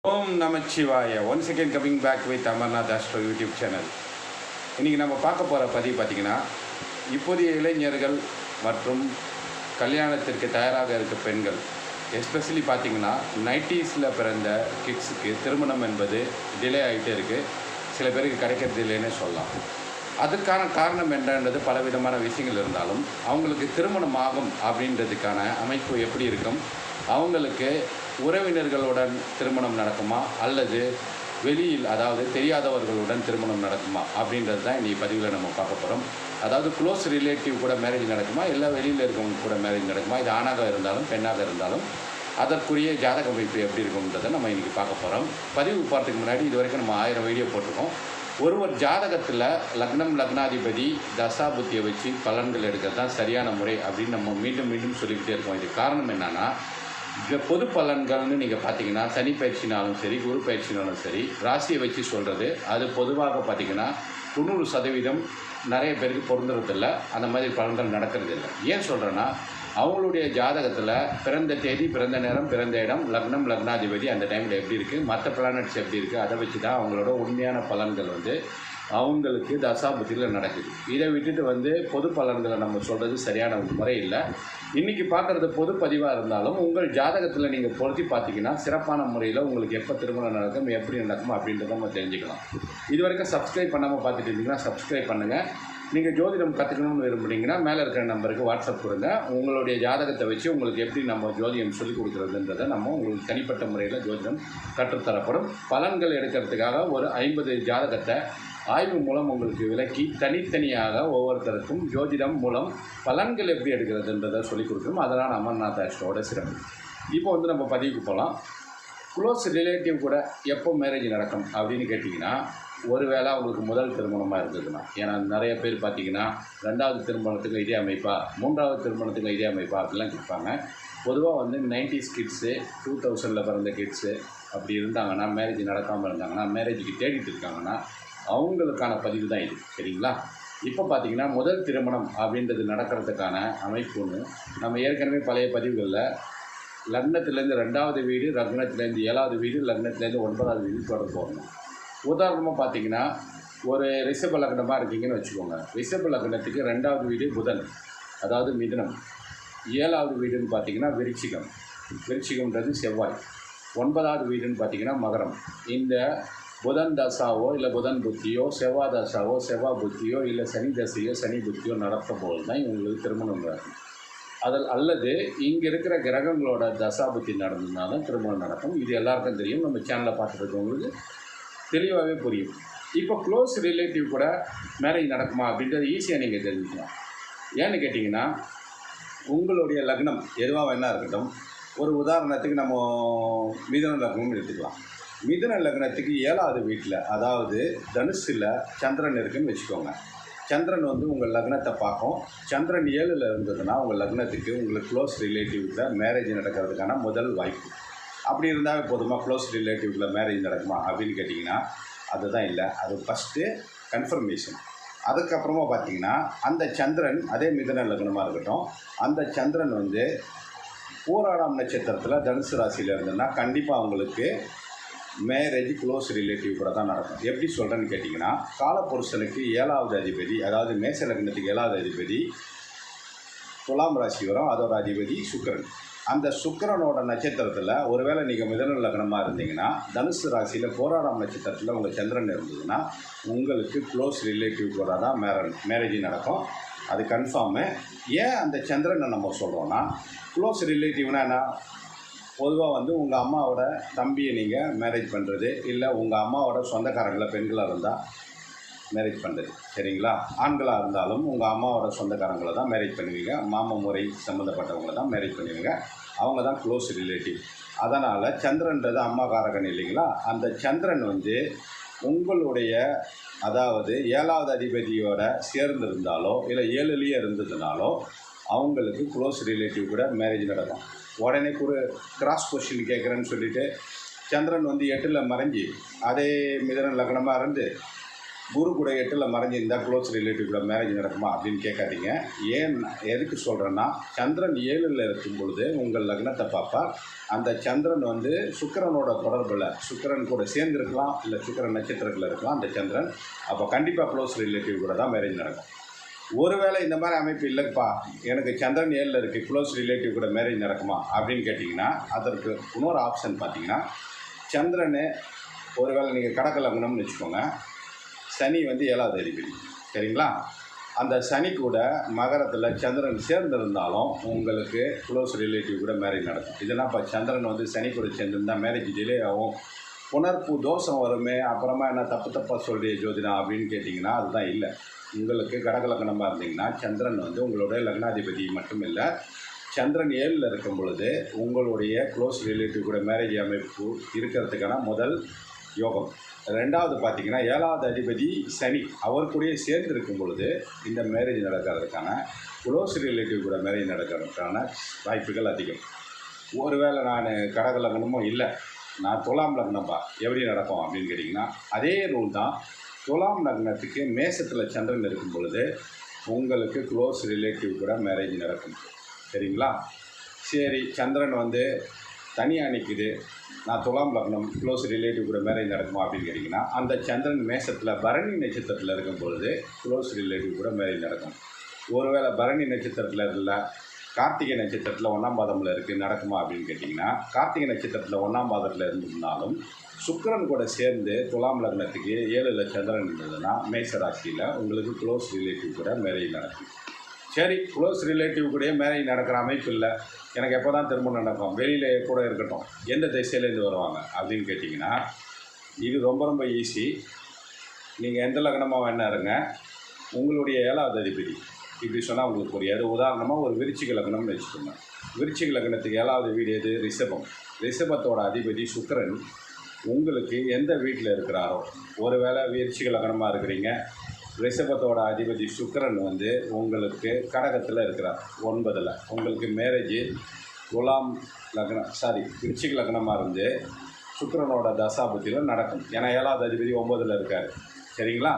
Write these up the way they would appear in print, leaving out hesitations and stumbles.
ஓம் நமச்சிவாய. Once again coming back with Amarnath astro YouTube channel. இன்றைக்கி நம்ம பார்க்க போகிற பதிவு பார்த்திங்கன்னா, இப்போதைய இளைஞர்கள் மற்றும் கல்யாணத்திற்கு தயாராக இருக்க பெண்கள், எஸ்பெஷலி பார்த்திங்கன்னா 90s பிறந்த கிட்ஸுக்கு திருமணம் என்பது டிலே ஆகிட்டே இருக்குது. சில பேருக்கு கிடைக்கிறது இல்லைன்னே சொல்லலாம். அதுக்கான காரணம் என்னன்றது பலவிதமான விஷயங்கள் இருந்தாலும், அவங்களுக்கு திருமணம் ஆகும் அப்படின்றதுக்கான அமைப்பு எப்படி இருக்கும், அவங்களுக்கு உறவினர்களுடன் திருமணம் நடக்குமா அல்லது வெளியில் அதாவது தெரியாதவர்களுடன் திருமணம் நடக்குமா அப்படின்றது தான் இன்றைக்கி பதிவில் நம்ம பார்க்க போகிறோம். அதாவது க்ளோஸ் ரிலேட்டிவ் கூட மேரேஜ் நடக்குமா, இல்லை வெளியில் இருக்கவங்க கூட மேரேஜ் நடக்குமா, இது ஆணாக இருந்தாலும் பெண்ணாக இருந்தாலும் அதற்குரிய ஜாதக அமைப்பு எப்படி இருக்கும்ன்றதை நம்ம இன்றைக்கி பார்க்க போகிறோம். பதிவு போகிறதுக்கு முன்னாடி இது வரைக்கும் நம்ம 1000 வீடியோ போட்டிருக்கோம். ஒருவர் ஜாதகத்தில் லக்னம் லக்னாதிபதி தசா புத்தியை வச்சு பலன்கள் எடுக்கிறது தான் சரியான முறை அப்படின்னு நம்ம மீண்டும் மீண்டும் சொல்லிக்கிட்டே இருக்கோம். இது காரணம் என்னென்னா, பொது பலன்கள்னு நீங்கள் பார்த்தீங்கன்னா சனி பயிற்சினாலும் சரி, குரு பயிற்சினாலும் சரி, ராசியை வச்சு சொல்கிறது அது பொதுவாக பார்த்திங்கன்னா 90% நிறைய பேருக்கு பொருந்துறதில்லை. அந்த மாதிரி பலன்கள் நடக்கிறது இல்லை. ஏன் சொல்கிறேன்னா, அவங்களுடைய ஜாதகத்தில் பிறந்த தேதி, பிறந்த நேரம், பிறந்த இடம், லக்னம் லக்னாதிபதி அந்த டைமில் எப்படி இருக்குது, மற்ற பிளானட்ஸ் எப்படி இருக்குது, அதை வச்சு தான் அவங்களோட உண்மையான பலன்கள் அவங்களுக்கு தசாபுத்தியில் நடக்குது. இதை விட்டுட்டு பொது பலன்களை நம்ம சொல்கிறது சரியான முறை இல்லை. இன்றைக்கி பார்க்குறது பொது பதிவாக இருந்தாலும் உங்கள் ஜாதகத்தில் நீங்கள் பொருத்தி பார்த்தீங்கன்னா சிறப்பான முறையில் உங்களுக்கு எப்போ திருமணம் நடக்கும், எப்படி நடக்கும் அப்படின்றத நம்ம தெரிஞ்சுக்கலாம். இது வரைக்கும் சப்ஸ்கிரைப் பண்ணாமல் பார்த்துட்டு இருந்தீங்கன்னா சப்ஸ்கிரைப் பண்ணுங்கள். நீங்கள் ஜோதிடம் கற்றுக்கணும்னு விரும்புனீங்கன்னா மேலே இருக்கிற நம்பருக்கு வாட்ஸ்அப் கொடுங்க. உங்களுடைய ஜாதகத்தை வச்சு உங்களுக்கு எப்படி நம்ம ஜோதிடம் சொல்லிக் கொடுக்குறதுன்றதை நம்ம உங்களுக்கு தனிப்பட்ட முறையில் ஜோதிடம் கற்றுத்தரப்படும். பலன்கள் எடுக்கிறதுக்காக ஒரு 50 ஜாதகத்தை ஆய்வு மூலம் உங்களுக்கு விளக்கி தனித்தனியாக ஒவ்வொருத்தருக்கும் ஜோதிடம் மூலம் பலன்கள் எப்படி எடுக்கிறதுன்றதை சொல்லிக் கொடுக்கணும். அதனால் அமர்நாத் ஆஸ்ட்ரோட சிறப்பு. இப்போ நம்ம பதிவுக்கு போகலாம். க்ளோஸ் ரிலேட்டிவ் கூட எப்போ மேரேஜ் நடக்கும் அப்படின்னு கேட்டிங்கன்னா, ஒருவேளை அவங்களுக்கு முதல் திருமணமாக இருந்ததுன்னா, ஏன்னா நிறைய பேர் பார்த்திங்கன்னா 2வது திருமணத்துக்கு இதே அமைப்பா, 3வது திருமணத்துக்கு இதே அமைப்பா அப்படிலாம் கேட்பாங்க. பொதுவாக 90s கிட்ஸு, 2000 பிறந்த கிட்ஸு அப்படி இருந்தாங்கன்னா, மேரேஜ் நடக்காமல் இருந்தாங்கன்னா, மேரேஜுக்கு தேடிட்டு இருக்காங்கன்னா அவங்களுக்கான பதிவு தான் இது. சரிங்களா? இப்போ பார்த்திங்கன்னா முதல் திருமணம் அப்படின்றது நடக்கிறதுக்கான அமைப்பு ஒன்று நம்ம ஏற்கனவே பழைய பதிவுகளில் லக்னத்துலேருந்து 2வது வீடு, லக்னத்துலேருந்து 7வது வீடு, லக்னத்துலேருந்து 9வது வீடு தொடர்பு வரணும். உதாரணமாக பார்த்திங்கன்னா, ஒரு ரிஷப லக்னமாக இருக்கீங்கன்னு வச்சுக்கோங்க. ரிஷப லக்னத்துக்கு 2வது வீடு புதன், அதாவது மிதுனம். 7வது வீடுன்னு பார்த்திங்கன்னா விருச்சிகம், விருச்சிகம்ன்றது செவ்வாய். 9வது வீடுன்னு பார்த்திங்கன்னா மகரம். இந்த புதன் தசாவோ இல்லை புதன் புத்தியோ, செவ்வாய் தசாவோ செவ்வாய் புத்தியோ, இல்லை சனி தசையோ சனி புத்தியோ நடக்கும் போது தான் இவங்களுக்கு திருமணம் நடக்கும். அல்லது இங்கே இருக்கிற கிரகங்களோட தசா புத்தி நடந்ததுனால திருமணம் நடக்கும். இது எல்லாருக்கும் தெரியும். நம்ம சேனலில் பார்த்துட்டு இருக்கவங்களுக்கு தெளிவாகவே புரியும். இப்போ க்ளோஸ் ரிலேட்டிவ் கூட மேரேஜ் நடக்குமா அப்படின்றது ஈஸியாக நீங்கள் தெரிஞ்சுக்கலாம். ஏன்னு கேட்டிங்கன்னா, உங்களுடைய லக்னம் எதுவாக வேணா இருக்கட்டும். ஒரு உதாரணத்துக்கு நம்ம மிதுன லக்னம்னு எடுத்துக்கலாம். மிதுன லக்னத்துக்கு 7வது வீட்டில், அதாவது தனுசில் சந்திரன் இருக்குதுன்னு வச்சுக்கோங்க. சந்திரன் உங்கள் லக்னத்தை பார்க்கும். சந்திரன் 7ல் இருந்ததுன்னா உங்கள் லக்னத்துக்கு உங்களுக்கு க்ளோஸ் ரிலேட்டிவ்ல மேரேஜ் நடக்கிறதுக்கான முதல் வாய்ப்பு. அப்படி இருந்தால் போதுமா க்ளோஸ் ரிலேட்டிவ்ல மேரேஜ் நடக்குமா அப்படின்னு கேட்டிங்கன்னா, அதுதான் இல்லை. அது ஃபஸ்ட்டு கன்ஃபர்மேஷன். அதுக்கப்புறமா பார்த்திங்கன்னா, அந்த சந்திரன் அதே மிதுன லக்னமாக இருக்கட்டும், அந்த சந்திரன் பூராடம் நட்சத்திரத்தில் தனுசு ராசியில் இருந்ததுன்னா கண்டிப்பாக அவங்களுக்கு மேரேஜ் க்ளோஸ் ரிலேட்டிவ் கூட தான் நடக்கும். எப்படி சொல்கிறேன்னு கேட்டிங்கன்னா, காலப்புருஷனுக்கு 7வது அதிபதி, அதாவது மேச லக்னத்துக்கு 7வது அதிபதி துலாம் ராசி வரும். அதோட அதிபதி சுக்கிரன். அந்த சுக்கிரனோட நட்சத்திரத்தில் ஒருவேளை நீங்கள் மிதுன லக்னமாக இருந்தீங்கன்னா, தனுசு ராசியில் போராடம் நட்சத்திரத்தில் உங்கள் சந்திரன் இருந்ததுன்னா உங்களுக்கு க்ளோஸ் ரிலேட்டிவ் கூட தான் மேரேஜ் நடக்கும். அது கன்ஃபார்மு. ஏன் அந்த சந்திரனை நம்ம சொல்கிறோன்னா, க்ளோஸ் ரிலேட்டிவ்னா என்ன, பொதுவாக உங்கள் அம்மாவோட தம்பியை நீங்கள் மேரேஜ் பண்ணுறது, இல்லை உங்கள் அம்மாவோட சொந்தக்காரங்களை பெண்களாக இருந்தால் மேரேஜ் பண்ணுறது. சரிங்களா? ஆண்களாக இருந்தாலும் உங்கள் அம்மாவோட சொந்தக்காரங்களை தான் மேரேஜ் பண்ணுவீங்க. மாம முறை சம்மந்தப்பட்டவங்களை தான் மேரேஜ் பண்ணுவீங்க. அவங்க தான் க்ளோஸ் ரிலேட்டிவ். அதனால் சந்திரன்றது அம்மா காரகன் இல்லைங்களா? அந்த சந்திரன் உங்களுடைய அதாவது 7வது அதிபதியோட சேர்ந்திருந்தாலோ இல்லை 7லேயே இருந்ததுனாலோ அவங்களுக்கு க்ளோஸ் ரிலேட்டிவ் கூட மேரேஜ் நடக்கும். உடனே ஒரு கிராஸ் கொஸ்டின் கேட்குறேன்னு சொல்லிவிட்டு சந்திரன் 8ல் மறைஞ்சி அதே மிதுன லக்னமாக இருந்து குரு கூட 8ல் மறைஞ்சிருந்தால் க்ளோஸ் ரிலேட்டிவ் கூட மேரேஜ் நடக்குமா அப்படின்னு கேட்காதீங்க. ஏன் எதுக்கு சொல்கிறேன்னா, சந்திரன் 7ல் இருக்கும் பொழுது உங்கள் லக்னத்தை பார்ப்பார். அந்த சந்திரன் வந்து சுக்கிரனோட தொடர்பில், சுக்கிரன் கூட சேர்ந்துருக்கலாம், இல்லை சுக்கிரன் நட்சத்திரத்தில் இருக்கலாம் அந்த சந்திரன். அப்போ கண்டிப்பாக க்ளோஸ் ரிலேட்டிவ் கூட தான் மேரேஜ் நடக்கும். ஒருவேளை இந்த மாதிரி அமைப்பு இல்லைப்பா, எனக்கு சந்திரன் 7ல் இருக்குது, க்ளோஸ் ரிலேட்டிவ் கூட மேரேஜ் நடக்குமா அப்படின்னு கேட்டிங்கன்னா, அதற்கு இன்னொரு ஆப்ஷன் பார்த்தீங்கன்னா, சந்திரன் ஒருவேளை நீங்கள் கடக லக்னம்னு வச்சுக்கோங்க, சனி வந்து 7வது அதிபதி, சரிங்களா? அந்த சனி கூட மகரத்தில் சந்திரன் சேர்ந்திருந்தாலும் உங்களுக்கு க்ளோஸ் ரிலேட்டிவ் கூட மேரேஜ் நடக்கும். இதெல்லாம் இப்போ சந்திரன் வந்து சனி கூட சேர்ந்துருந்தால் மேரேஜ் டிலே ஆகும், புனர்ப்பு தோஷம் வருமே, அப்புறமா என்ன தப்பாக சொல்கிற ஜோதிடம் அப்படின்னு கேட்டிங்கன்னா அதுதான் இல்லை. உங்களுக்கு கடக லக்னமாக இருந்தீங்கன்னா சந்திரன் வந்து உங்களுடைய லக்னாதிபதி மட்டும் இல்லை, சந்திரன் 7ல் இருக்கும் பொழுது உங்களுடைய க்ளோஸ் ரிலேட்டிவ் கூட மேரேஜ் அமைப்பு இருக்கிறதுக்கான முதல் யோகம். 2வது பார்த்திங்கன்னா 7வது அதிபதி சனி, அவர் கூடயே சேர்ந்து இருக்கும் பொழுது இந்த மேரேஜ் நடக்கிறதுக்கான, க்ளோஸ் ரிலேட்டிவ் கூட மேரேஜ் நடக்கிறதுக்கான வாய்ப்புகள் அதிகம். ஒருவேளை நான் கடக லக்னமும் இல்லை, நான் துலாம் லக்னம்பா, எப்படி நடக்கும் அப்படின்னு கேட்டிங்கன்னா அதே ரூல் தான். துலாம் லக்னத்துக்கு மேசத்தில் சந்திரன் இருக்கும் பொழுது உங்களுக்கு க்ளோஸ் ரிலேட்டிவ் கூட மேரேஜ் நடக்கும், சரிங்களா? சரி, சந்திரன் வந்து தனியாக நிற்குது, நான் துலாம் லக்னம், க்ளோஸ் ரிலேட்டிவ் கூட மேரேஜ் நடக்குமா அப்படின்னு கேட்டிங்கன்னா அந்த சந்திரன் மேசத்தில் பரணி நட்சத்திரத்தில் இருக்கும் பொழுது க்ளோஸ் ரிலேட்டிவ் கூட மேரேஜ் நடக்கும். ஒருவேளை பரணி நட்சத்திரத்தில் இல்லை, கார்த்திகை நட்சத்திரத்தில் 1ஆம் பாதமில் இருக்குது, நடக்குமா அப்படின்னு கேட்டிங்கன்னா கார்த்திகை நட்சத்திரத்தில் 1ஆம் பாதத்தில் இருந்திருந்தாலும் சுக்கிரன் கூட சேர்ந்து துலாம் லக்னத்துக்கு 7ல் சந்திரன் இருந்ததுன்னா மேச ராசியில் உங்களுக்கு க்ளோஸ் ரிலேட்டிவ் கூட மேரேஜ் நடக்கும். சரி, க்ளோஸ் ரிலேட்டிவ் கூட மேரேஜ் நடக்கிற அமைப்பு இல்லை, எனக்கு எப்போ தான் திருமணம் நடக்கும், வெளியில் கூட இருக்கட்டும், எந்த திசையிலேருந்து வருவாங்க அப்படின்னு கேட்டிங்கன்னா இது ரொம்ப ரொம்ப ஈஸி. நீங்கள் எந்த லக்னமாக வேணா இருங்க, உங்களுடைய 7வது அதிபதி, இப்படி சொன்னால் உங்களுக்கு புரியாது. உதாரணமாக ஒரு விருச்சிக லக்னம்னு வச்சுக்கோங்க. விருச்சிக லக்னத்துக்கு 7வது வீடு எது? ரிஷபம். ரிஷபத்தோட அதிபதி சுக்கிரன் உங்களுக்கு எந்த வீட்டில் இருக்கிறாரோ, ஒருவேளை விருச்சிக லக்னமாக இருக்கிறீங்க, ரிஷபத்தோட அதிபதி சுக்கிரன் வந்து உங்களுக்கு கடகத்தில் இருக்கிறார் 9ல், உங்களுக்கு மேரேஜ் துலாம் லக்னம் விருச்சிக லக்னமாக இருந்து சுக்கிரனோட தசாபுத்தியில் நடக்கும். ஏன்னா 7வது அதிபதி 9ல் இருக்கார், சரிங்களா?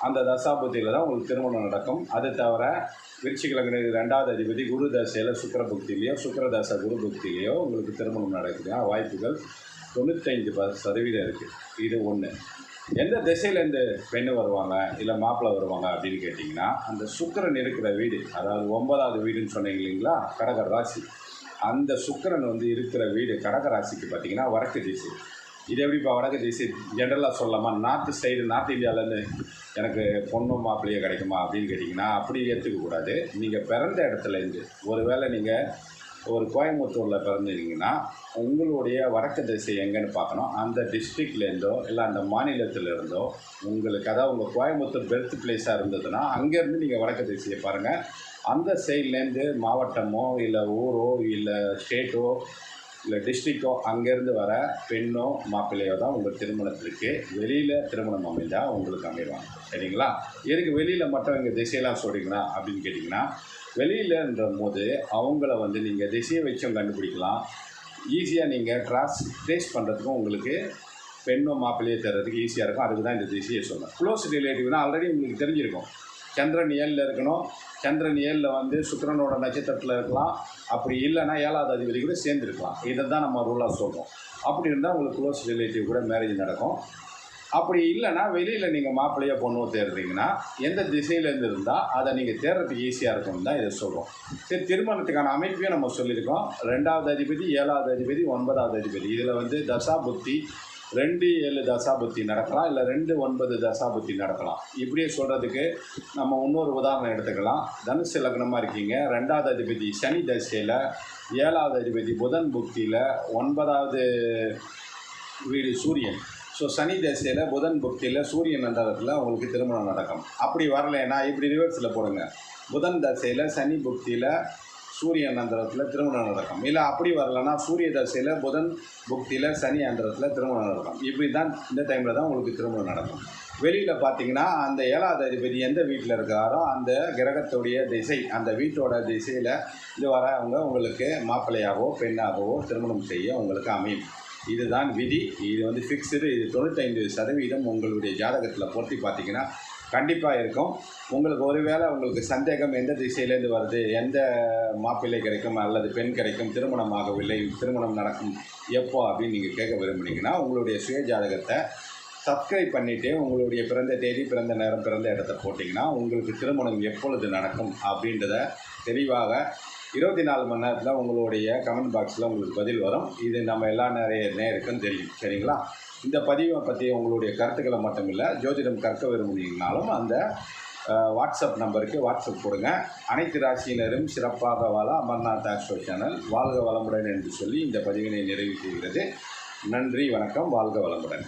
அந்த தசாபுத்தியில் தான் உங்களுக்கு திருமணம் நடக்கும். அது தவிர விருச்சிக லக்ன 2வது அதிபதி குரு தசையில் சுக்கிர புக்தியிலையோ, சுக்கிர தசை குரு புக்தியிலையோ உங்களுக்கு திருமணம் நடக்குதுன்னா வாய்ப்புகள் 95% இருக்குது. இது ஒன்று. எந்த திசையிலேருந்து பெண்ணு வருவாங்க இல்லை மாப்பிள்ளை வருவாங்க அப்படின்னு கேட்டிங்கன்னா அந்த சுக்கிரன் இருக்கிற வீடு, அதாவது 9வது வீடுன்னு சொன்னீங்க இல்லைங்களா, கடக ராசி, அந்த சுக்கிரன் வந்து இருக்கிற வீடு கடக ராசிக்கு பார்த்திங்கன்னா வடக்கு திசை. இது எப்படிப்பா வடக்கு திசை ஜென்ரலாக சொல்லலாமா? நார்த்து சைடு, நார்த் இந்தியாவிலேருந்து எனக்கு பொண்ணும் மாப்பிள்ளையே கிடைக்குமா அப்படின்னு கேட்டிங்கன்னா அப்படி ஏற்றுக்கக்கூடாது. நீங்கள் பிறந்த இடத்துலேருந்து, ஒருவேளை நீங்கள் ஒரு கோயம்புத்தூரில் பிறந்தீங்கன்னா உங்களுடைய வடக்கு திசை எங்கேன்னு பார்க்கணும். அந்த டிஸ்ட்ரிக்ட்லேருந்தோ இல்லை அந்த மாநிலத்திலேருந்தோ உங்களுக்கு, அதாவது உங்கள் கோயம்புத்தூர் பெர்த் பிளேஸாக இருந்ததுன்னா அங்கேருந்து நீங்கள் வடக்கு திசையை பாருங்கள். அந்த சைட்லேருந்து மாவட்டமோ இல்லை ஊரோ இல்லை ஸ்டேட்டோ இல்லை டிஸ்ட்ரிக்டோ அங்கேருந்து வர பெண்ணோ மாப்பிள்ளையோ தான் உங்கள் திருமணத்திற்கு வெளியில் திருமணம் அமைஞ்சால் உங்களுக்கு அமைவாங்க, சரிங்களா? எதுக்கு வெளியில் மட்டும் இங்கே திசையெல்லாம் சொல்கிறீங்களா அப்படின்னு கேட்டிங்கன்னா வெளியிலன்ற போது அவங்கள வந்து நீங்கள் திசையை வச்சும் கண்டுபிடிக்கலாம். ஈஸியாக நீங்கள் ட்ரேஸ் பண்ணுறதுக்கும் உங்களுக்கு பெண்ணோ மாப்பிள்ளையை தர்றதுக்கு ஈஸியாக இருக்கும். அதுக்கு தான் இந்த திசையை சொன்னேன். க்ளோஸ் ரிலேட்டிவ்னால் ஆல்ரெடி உங்களுக்கு தெரிஞ்சிருக்கும். சந்திரன் 7ல் இருக்கணும், சந்திரன் 7ல் வந்து சுக்கிரனோட நட்சத்திரத்தில் இருக்கலாம், அப்படி இல்லைன்னா 7வது அதிபதி கூட சேர்ந்துருக்கலாம். இதை தான் நம்ம ரூலாக சொல்கிறோம். அப்படி இருந்தால் உங்களுக்கு க்ளோஸ் ரிலேட்டிவ் கூட மேரேஜ் நடக்கும். அப்படி இல்லைன்னா வெளியில் நீங்கள் மாப்பிள்ளையோ பொண்ணோ தேடுறீங்கன்னா எந்த திசையிலேருந்து இருந்தால் அதை நீங்கள் தேடுறதுக்கு ஈஸியாக இருக்கும்னு தான் இதை சொல்கிறோம். சரி, திருமணத்துக்கான அமைப்பையும் நம்ம சொல்லியிருக்கோம். 2வது அதிபதி, 7வது அதிபதி, 9வது அதிபதி, இதில் வந்து தசாபுத்தி 2-7 தசாபுத்தி நடக்கலாம், இல்லை 2-9 தசாபுத்தி நடக்கலாம். இப்படியே சொல்கிறதுக்கு நம்ம இன்னொரு உதாரணம் எடுத்துக்கலாம். தனுசு லக்னமாக இருக்கீங்க, 2வது அதிபதி சனி தசையில், 7வது அதிபதி புதன் புக்தியில், 9வது வீடு சூரியன். ஸோ சனி தசையில் புதன் புக்தியில் சூரியன் மண்டலத்தில் உங்களுக்கு திருமணம் நடக்கும். அப்படி வரலைன்னா இப்படி ரிவர்ஸில் போடுங்க. புதன் தசையில் சனி புக்தியில் சூரியன் அந்தரத்தில் திருமணம் நடக்கும். இல்லை அப்படி வரலைன்னா சூரிய தசையில் புதன் புக்தியில் சனி அந்தரத்தில் திருமணம் நடக்கும். இப்படி தான் இந்த டைமில் தான் உங்களுக்கு திருமணம் நடக்கும். வெளியில் பார்த்தீங்கன்னா அந்த 7வது அதிபதி எந்த வீட்டில் இருக்காரோ அந்த கிரகத்துடைய திசை, அந்த வீட்டோட திசையில் இது வரவங்க உங்களுக்கு மாப்பிள்ளையாகவோ பெண்ணாகவோ திருமணம் செய்ய உங்களுக்கு அமையும். இதுதான் விதி. இது வந்து ஃபிக்ஸ்டு. இது 95% உங்களுடைய ஜாதகத்தில் பொருத்தி பார்த்தீங்கன்னா கண்டிப்பாக இருக்கும். உங்களுக்கு ஒருவேளை உங்களுக்கு சந்தேகம் எந்த திசையிலேருந்து வருது, எந்த மாப்பிள்ளை கிடைக்கும் அல்லது பெண் கிடைக்கும், திருமணம் ஆகவில்லை, திருமணம் நடக்கும் எப்போ அப்படின்னு நீங்கள் கேட்க விரும்புனீங்கன்னா உங்களுடைய சுய ஜாதகத்தை சப்ஸ்கிரைப் பண்ணிவிட்டு உங்களுடைய பிறந்த தேதி, பிறந்த நேரம், பிறந்த இடத்த போட்டிங்கன்னா உங்களுக்கு திருமணம் எப்பொழுது நடக்கும் அப்படின்றத தெளிவாக 24 மணி நேரத்தில் உங்களுடைய கமெண்ட் பாக்ஸில் உங்களுக்கு பதில் வரும். இது நம்ம எல்லா நேருக்கும் தெரியும். சரிங்களா? இந்த பதிவை பற்றி உங்களுடைய கருத்துக்களை மட்டும் இல்லை, ஜோதிடம் கற்க விரும்புனீங்கனாலும் அந்த வாட்ஸ்அப் நம்பருக்கு வாட்ஸ்அப் கொடுங்க. அனைத்து ராசியினரும் சிறப்பாக வாழ அமர்நாத் ஆஸ்ட்ரோ சேனல் வாழ்க வளமுடன் என்று சொல்லி இந்த பதிவினை நிறைவு செய்கிறது. நன்றி, வணக்கம், வாழ்க வளமுடன்.